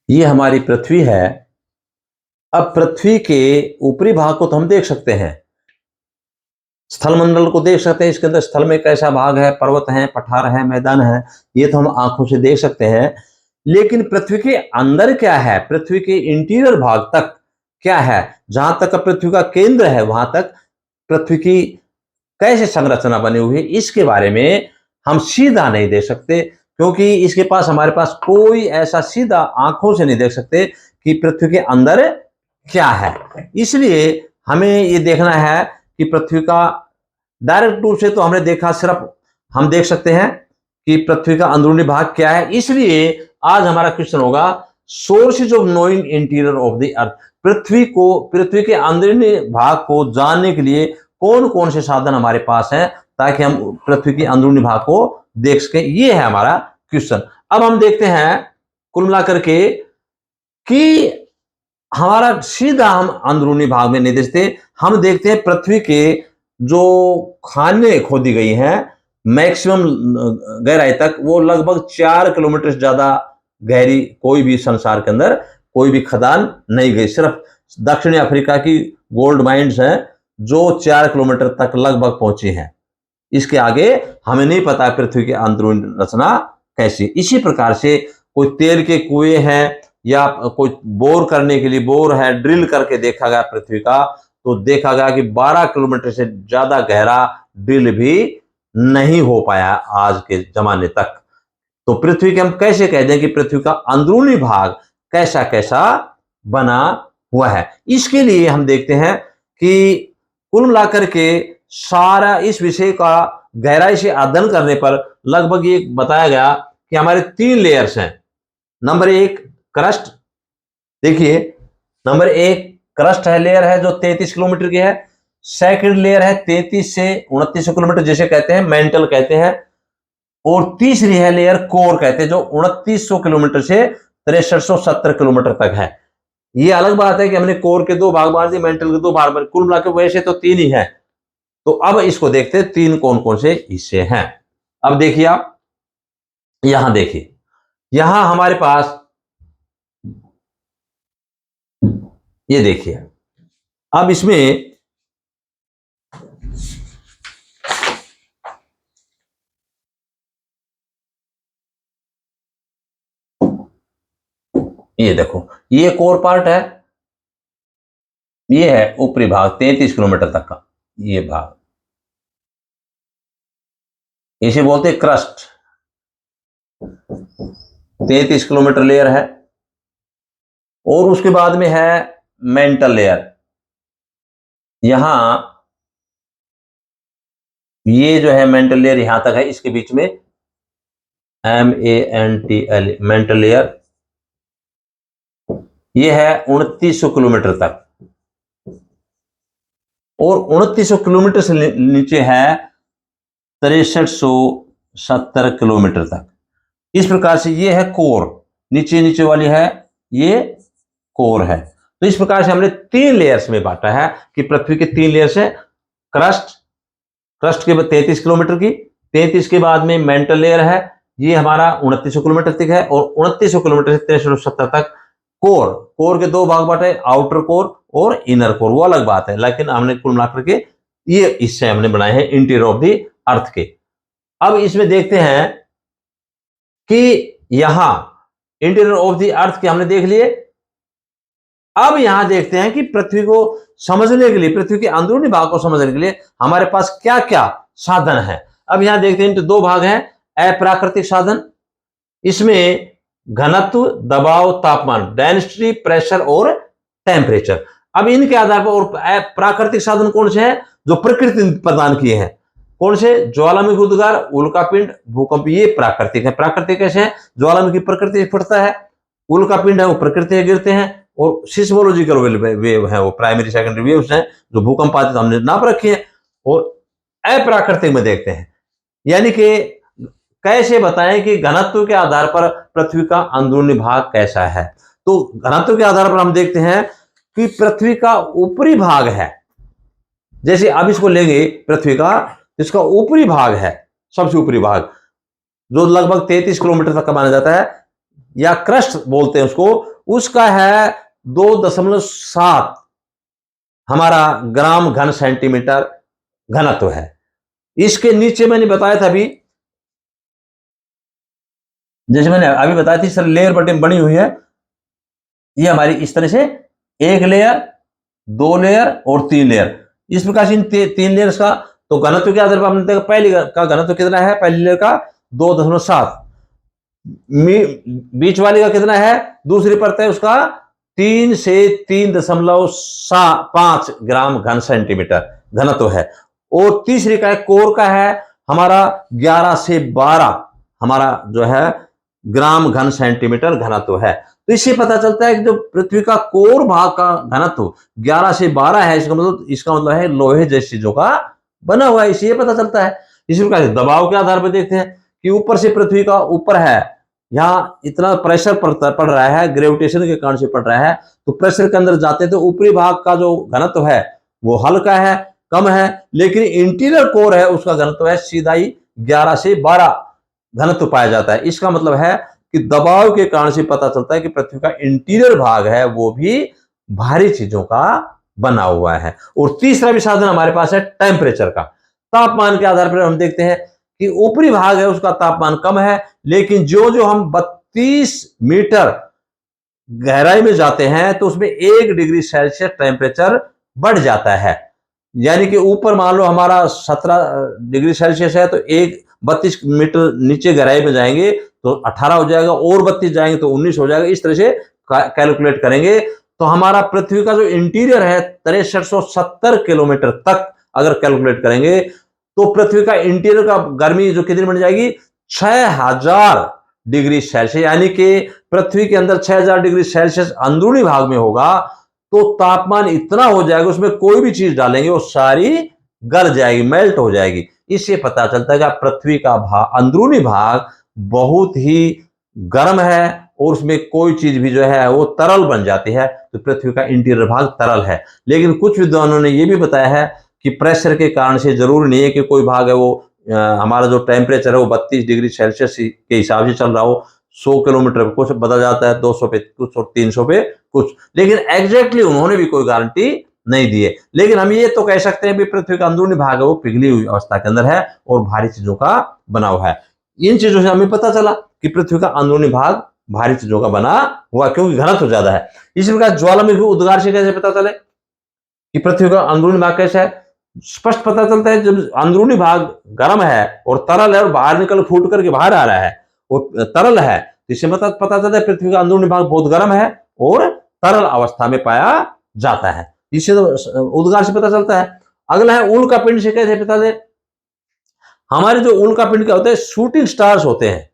ये हमारी पृथ्वी है। अब पृथ्वी के ऊपरी भाग को तो हम देख सकते हैं, स्थल मंडल को देख सकते हैं। इसके अंदर स्थल में कैसा भाग है, पर्वत है, पठार है, मैदान है, ये तो हम आंखों से देख सकते हैं। लेकिन पृथ्वी के अंदर क्या है, पृथ्वी के इंटीरियर भाग तक क्या है, जहां तक पृथ्वी का केंद्र है वहां तक पृथ्वी की कैसे संरचना बनी हुई है, इसके बारे में हम सीधा नहीं देख सकते, क्योंकि इसके पास हमारे पास कोई ऐसा सीधा आंखों से नहीं देख सकते कि पृथ्वी के अंदर क्या है। इसलिए हमें ये देखना है कि पृथ्वी का डायरेक्ट रूप से तो हमने देखा, सिर्फ हम देख सकते हैं कि पृथ्वी का अंदरूनी भाग क्या है। इसलिए आज हमारा क्वेश्चन होगा sources of knowing interior of the earth. पृथ्वी के अंदरूनी भाग को जानने के लिए कौन कौन से साधन हमारे पास हैं, ताकि हम पृथ्वी के अंदरूनी भाग को देख सके। ये है हमारा क्वेश्चन। अब हम देखते हैं कुल मिलाकर के कि हमारा सीधा हम अंदरूनी भाग में नहीं देखते, हम देखते हैं पृथ्वी के जो खाने खोदी गई हैं मैक्सिमम गहराई तक, वो लगभग 4 किलोमीटर से ज्यादा गहरी कोई भी संसार के अंदर कोई भी खदान नहीं गई। सिर्फ दक्षिणी अफ्रीका की गोल्ड माइंस हैं जो 4 किलोमीटर तक लगभग पहुंची हैं। इसके आगे हमें नहीं पता पृथ्वी की अंदरूनी रचना कैसी। इसी प्रकार से कोई तेल के कुएं हैं या कोई बोर करने के लिए बोर है, ड्रिल करके देखा गया पृथ्वी का, तो देखा गया कि 12 किलोमीटर से ज्यादा गहरा ड्रिल भी नहीं हो पाया आज के जमाने तक। तो पृथ्वी के हम कैसे कह दें कि पृथ्वी का अंदरूनी भाग कैसा कैसा बना हुआ है। इसके लिए हम देखते हैं कि कुल मिलाकर के सारा इस विषय का गहराई से अध्ययन करने पर लगभग ये बताया गया कि हमारे 3 लेयर्स हैं। नंबर 1 क्रस्ट, देखिए नंबर 1 क्रस्ट है, लेयर है जो 33 किलोमीटर की है। सेकंड लेयर है 33 से 2900 किलोमीटर, जिसे कहते हैं मेंटल कहते हैं। और तीसरी है लेयर कोर कहते हैं, जो 2900 किलोमीटर से 6370 किलोमीटर तक है। ये अलग बात है कि हमने कोर के 2 भाग मार दिए, मेंटल के 2 भाग मार, कुल मिलाकर वैसे तो 3 ही है। तो अब इसको देखते हैं 3 कौन कौन से हिस्से हैं। अब देखिए आप यहां देखिए, यहां हमारे पास ये देखिए, अब इसमें ये देखो, ये कोर पार्ट है, ये है ऊपरी भाग 33 किलोमीटर तक का ये भाग, इसे बोलते हैं क्रस्ट। 33 किलोमीटर लेयर है। और उसके बाद में है मेंटल लेयर। यहां ये जो है मेंटल लेयर यहां तक है, इसके बीच में MENTL मेंटल लेयर, ये है 2900 किलोमीटर तक। और 2900 किलोमीटर से नीचे है 6370 किलोमीटर तक। इस प्रकार से ये है कोर, नीचे नीचे वाली है ये कोर है। तो इस प्रकार से हमने 3 लेयर्स में बांटा है कि पृथ्वी के 3 लेयर्स है। क्रस्ट, क्रस्ट के 33 किलोमीटर की, 33 के बाद में मेंटल लेयर है, ये हमारा 2900 किलोमीटर तक है। और 2900 किलोमीटर से 6370 तक कोर। कोर के 2 भाग बांटे, आउटर कोर और इनर कोर, वो अलग बात है, लेकिन हमने कुल मिलाकर के ये हिस्से हमने बनाए हैं इंटीरियर ऑफ द अर्थ के। अब इसमें देखते हैं कि यहां इंटीरियर ऑफ द अर्थ के हमने देख लिए। अब यहां देखते हैं कि पृथ्वी को समझने के लिए, पृथ्वी के अंदरूनी भाग को समझने के लिए हमारे पास क्या क्या साधन है। अब यहां देखते हैं, इनके 2 भाग हैं। अप्राकृतिक साधन, इसमें घनत्व, दबाव, तापमान, डेंसिटी, प्रेशर और टेम्परेचर। अब इनके आधार पर, और प्राकृतिक साधन कौन से हैं जो प्रकृति ने प्रदान किए हैं, कौन से, ज्वालामुखी उद्गार, उल्कापिंड, भूकंप, ये प्राकृतिक है। प्राकृतिक कैसे है, ज्वालामुखी प्रकृति से फटता है, उल्कापिंड है वो प्रकृति से गिरते हैं, और सिस्मोलॉजिकल वेव है वो प्राइमरी सेकेंडरी वेव्स हैं जो भूकंप आते हमने नाप रखी है। और अप्राकृतिक में देखते हैं, यानी कि कैसे बताएं कि घनत्व के आधार पर पृथ्वी का अंदरूनी भाग कैसा है। तो घनत्व के आधार पर हम देखते हैं कि पृथ्वी का ऊपरी भाग है, जैसे अब इसको लेंगे पृथ्वी का, इसका ऊपरी भाग है, सबसे ऊपरी भाग जो लगभग 33 किलोमीटर तक का माना जाता है, या क्रस्ट बोलते हैं उसको, उसका है 2.7 हमारा ग्राम घन सेंटीमीटर घनत्व है। इसके नीचे मैंने बताया था अभी, जैसे मैंने अभी बताया थी सर, लेयर बटन बनी हुई है, ये हमारी इस तरह से एक लेयर, दो लेयर और तीन लेयर, इस प्रकार से इन तीन लेयर्स का तो घनत्व के आधार पर हमने देखा पहली का घनत्व कितना है, पहली लेयर का 2.7, बीच वाली का कितना है, दूसरी परत है उसका 3 से 3.5 ग्राम घन सेंटीमीटर घनत्व है, और तीसरी का है कोर का है हमारा 11 से 12 हमारा जो है ग्राम घन सेंटीमीटर घनत्व है। तो इससे पता चलता है कि जो पृथ्वी का कोर भाग का घनत्व 11 से 12 है, इसका मतलब है लोहे जैसी चीजों का बना हुआ है, इसलिए पता चलता है। इसी प्रकार दबाव के आधार पर देखते हैं कि ऊपर से पृथ्वी का ऊपर है, यहाँ इतना प्रेशर पड़ रहा है, ग्रेविटेशन के कारण से पड़ रहा है, तो प्रेशर के अंदर जाते हैं तो ऊपरी भाग का जो घनत्व है वो हल्का है, कम है, लेकिन इंटीरियर कोर है उसका घनत्व है सीधा ही 11 से 12 घनत्व पाया जाता है। इसका मतलब है कि दबाव के कारण से पता चलता है कि पृथ्वी का इंटीरियर भाग है वो भी भारी चीजों का बना हुआ है। और तीसरा भी साधन हमारे पास है टेम्परेचर का। तापमान के आधार पर हम देखते हैं कि ऊपरी भाग है उसका तापमान कम है, लेकिन जो जो हम 32 मीटर गहराई में जाते हैं तो उसमें 1 डिग्री सेल्सियस टेम्परेचर बढ़ जाता है। यानी कि ऊपर मान लो हमारा 17 डिग्री सेल्सियस है, तो 32 मीटर नीचे गहराई में जाएंगे तो 18 हो जाएगा, और 32 जाएंगे तो 19 हो जाएगा। इस तरह से कैलकुलेट करेंगे तो हमारा पृथ्वी का जो इंटीरियर है 6370 किलोमीटर तक अगर कैलकुलेट करेंगे तो पृथ्वी का इंटीरियर का गर्मी जो कितनी बन जाएगी, 6000 डिग्री सेल्सियस। यानी कि पृथ्वी के अंदर 6000 डिग्री सेल्सियस अंदरूनी भाग में होगा तो तापमान इतना हो जाएगा उसमें कोई भी चीज डालेंगे वो सारी गल जाएगी, मेल्ट हो जाएगी। इससे पता चलता है कि पृथ्वी का अंदरूनी भाग बहुत ही गर्म है और उसमें कोई चीज भी जो है वो तरल बन जाती है, तो पृथ्वी का इंटीरियर भाग तरल है। लेकिन कुछ विद्वानों ने यह भी बताया है कि प्रेशर के कारण से जरूरी नहीं है कि कोई भाग है वो हमारा जो टेम्परेचर है वो 32 डिग्री सेल्सियस के हिसाब से चल रहा हो। 100 किलोमीटर पे कुछ बदल जाता है, 200 पे कुछ और 300 पे कुछ, लेकिन एग्जैक्टली उन्होंने भी कोई गारंटी नहीं दी है। लेकिन हम ये तो कह सकते हैं कि पृथ्वी का अंदरूनी भाग है वो पिघली हुई अवस्था के अंदर है और भारी चीजों का बना हुआ है। इन चीजों से हमें पता चला कि पृथ्वी का अंदरूनी भाग भारी चीजों का बना हुआ क्योंकि घनत्व ज्यादा है। इसी प्रकार ज्वालामुखी उद्गार से कैसे पता चले कि पृथ्वी का अंदरूनी भाग कैसा है? स्पष्ट पता चलता है जब अंदरूनी भाग गर्म है और तरल है और बाहर निकल फूट करके बाहर आ रहा है, वो तरल है, इससे पता चलता है पृथ्वी का अंदरूनी भाग बहुत गर्म है और तरल अवस्था में पाया जाता है। इससे तो उद्गार से पता चलता है। अगला है उल्का पिंड से कैसे पता चले? हमारे जो उल्का पिंड क्या होते हैं, शूटिंग स्टार्स होते हैं,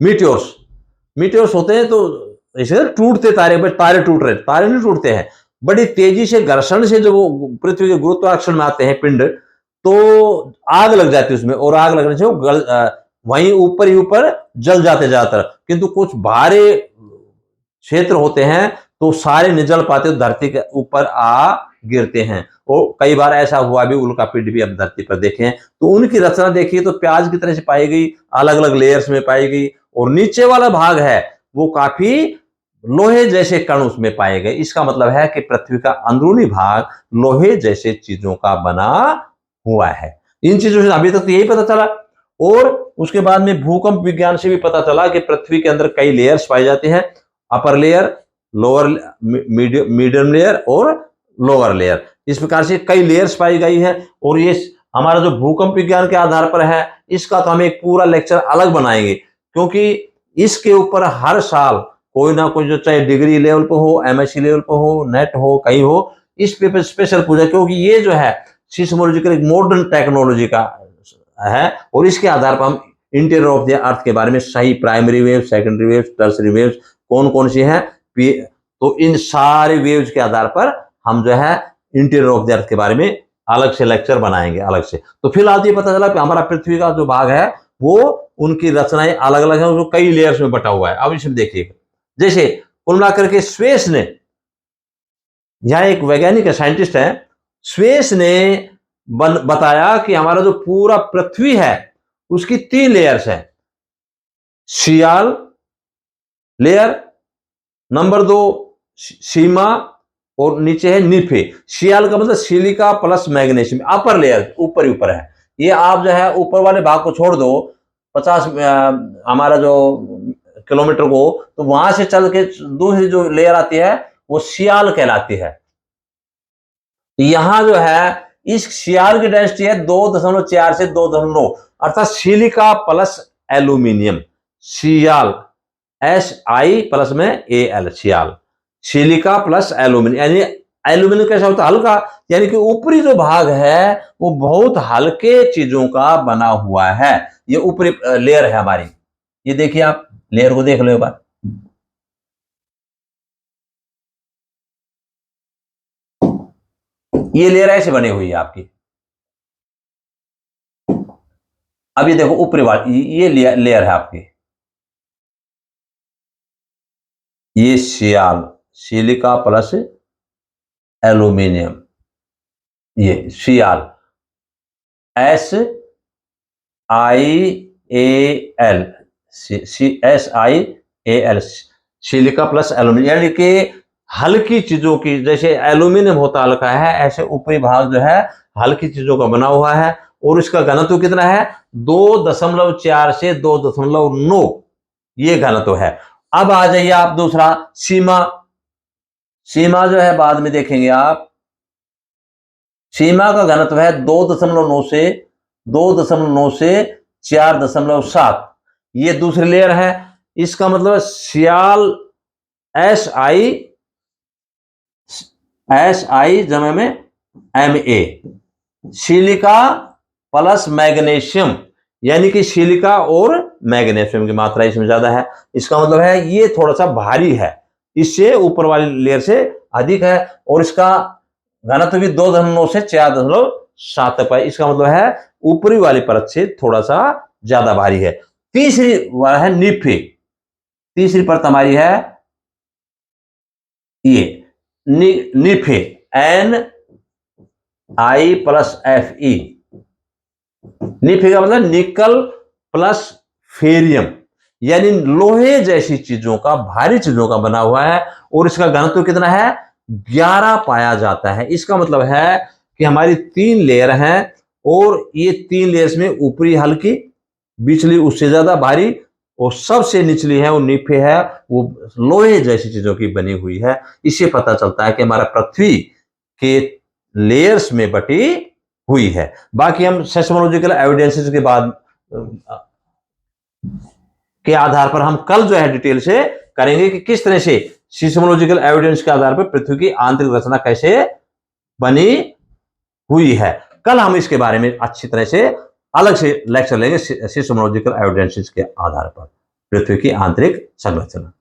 मीटियोर्स होते हैं, तो इसे टूटते तारे, तारे टूट रहे, तारे नहीं टूटते हैं, बड़ी तेजी से घर्षण से जब वो पृथ्वी के गुरुत्वाकर्षण में आते हैं पिंड, तो आग लग जाती है उसमें, और आग लगने से वो वहीं ऊपर ही ऊपर जल जाते ज्यादातर। किंतु कुछ भारी क्षेत्र होते हैं तो सारे नहीं जल पाते, धरती के ऊपर आ गिरते हैं। और कई बार ऐसा हुआ भी, उल्का पिंड भी अब धरती पर देखें तो उनकी रचना देखिए तो प्याज की तरह से पाई गई, अलग अलग लेयर्स में पाई गई, और नीचे वाला भाग है वो काफी लोहे जैसे कण उसमें पाए गए। इसका मतलब है कि पृथ्वी का अंदरूनी भाग लोहे जैसे चीजों का बना हुआ है। इन चीजों से अभी तक तो यही पता चला, और उसके बाद में भूकंप विज्ञान से भी पता चला कि पृथ्वी के अंदर कई लेयर्स पाई जाती हैं, upper layer, lower, medium layer और लोअर लेयर। इस प्रकार से कई लेयर्स पाई गई है। और ये हमारा जो भूकंप विज्ञान के आधार पर है, इसका तो हम एक पूरा लेक्चर अलग बनाएंगे, क्योंकि इसके ऊपर हर साल कोई ना कोई, जो चाहे डिग्री लेवल पे हो, एमएससी लेवल पे हो, नेट हो, कहीं हो, इस पे स्पेशल पूछा, क्योंकि ये जो है सिस्मोलॉजिकल एक मॉडर्न टेक्नोलॉजी का है, और इसके आधार पर हम इंटीरियर ऑफ द अर्थ के बारे में सही primary wave, secondary wave, tertiary wave कौन कौन सी है, तो इन सारे वेव्स के आधार पर हम जो है इंटीरियर ऑफ द अर्थ के बारे में अलग से लेक्चर बनाएंगे अलग से। तो फिलहाल ये पता चला कि हमारा पृथ्वी का जो भाग है वो उनकी रचनाएं अलग अलग है, उसको कई लेयर्स में बटा हुआ है। अब इसमें देखिए, जैसे कुल मिलाकर के स्वेस ने, यहां एक वैज्ञानिक है, साइंटिस्ट है, स्वेस ने बताया कि हमारा जो पूरा पृथ्वी है उसकी 3 लेयर्स है, सियाल लेयर, नंबर 2 सीमा और नीचे है निफे। सियाल का मतलब silica plus magnesium, upper layer, ऊपर ही ऊपर है। ये आप जो है ऊपर वाले भाग को छोड़ दो 50 हमारा जो किलोमीटर को, तो वहां से चल के दूसरी जो लेयर आती है वो सियाल कहलाती है। यहां जो है इस सियाल की डेंसिटी है 2.4 से 2.9, अर्थात सिलिका प्लस एल्यूमिनियम, सियाल, SI प्लस में AL, सियाल, सिलिका प्लस एल्यूमिनियम। यानी एल्यूमिनियम कैसा होता है? हल्का, यानी कि ऊपरी जो भाग है वो बहुत हल्के चीजों का बना हुआ है। ये ऊपरी लेयर है हमारी, ये देखिए आप लेयर को देख लो एक बार। ये लेयर ऐसे बनी हुई है आपकी। अब ये देखो ऊपरी वाली ये लेयर है आपकी, ये सियाल, सिलिका प्लस एल्यूमिनियम, ये सियाल, SIAL, SIAL, silica plus aluminium. यानी कि हल्की चीजों की, जैसे एल्यूमिनियम होता हल्का है, ऐसे ऊपरी भाग जो है हल्की चीजों का बना हुआ है। और इसका घनत्व कितना है? 2.4 से 2.9, ये घनत्व है। अब आ जाइए आप दूसरा सीमा। सीमा जो है बाद में देखेंगे आप, सीमा का घनत्व है 2.9 से 2.9 से 4.7। ये दूसरी लेयर है। इसका मतलब सियाल SI जमे में MA, सिलिका प्लस मैग्नीशियम, यानी कि सिलिका और मैग्नीशियम की मात्रा इसमें ज्यादा है। इसका मतलब है ये थोड़ा सा भारी है, इससे ऊपर वाली लेयर से अधिक है। और इसका घनत्व भी 2.9 से 4.7 तक है। इसका मतलब है ऊपरी वाली परत से थोड़ा सा ज्यादा भारी है। तीसरी वाला है निफे। तीसरी परत हमारी है ये निफे, NI प्लस FE। निफे का मतलब निकल प्लस फेरियम, यानी लोहे जैसी चीजों का, भारी चीजों का बना हुआ है। और इसका घनत्व कितना है? 11 पाया जाता है। इसका मतलब है कि हमारी 3 लेयर हैं, और ये 3 लेयर्स में ऊपरी हल्की, बिचली उससे ज्यादा भारी, और सबसे निचली है वो निफे है, वो लोहे जैसी चीजों की बनी हुई है। इससे पता चलता है कि हमारा पृथ्वी के लेयर्स में बटी हुई है। बाकी हम सेस्मोलॉजिकल एविडेंसेस के बाद के आधार पर हम कल जो है डिटेल से करेंगे कि किस तरह से सीस्मोलॉजिकल एविडेंस के आधार पर पृथ्वी की आंतरिक रचना कैसे बनी हुई है। कल हम इसके बारे में अच्छी तरह से अलग से लेक्चर लेंगे सीस्मोलॉजिकल एविडेंसेस के आधार पर पृथ्वी की आंतरिक संरचना।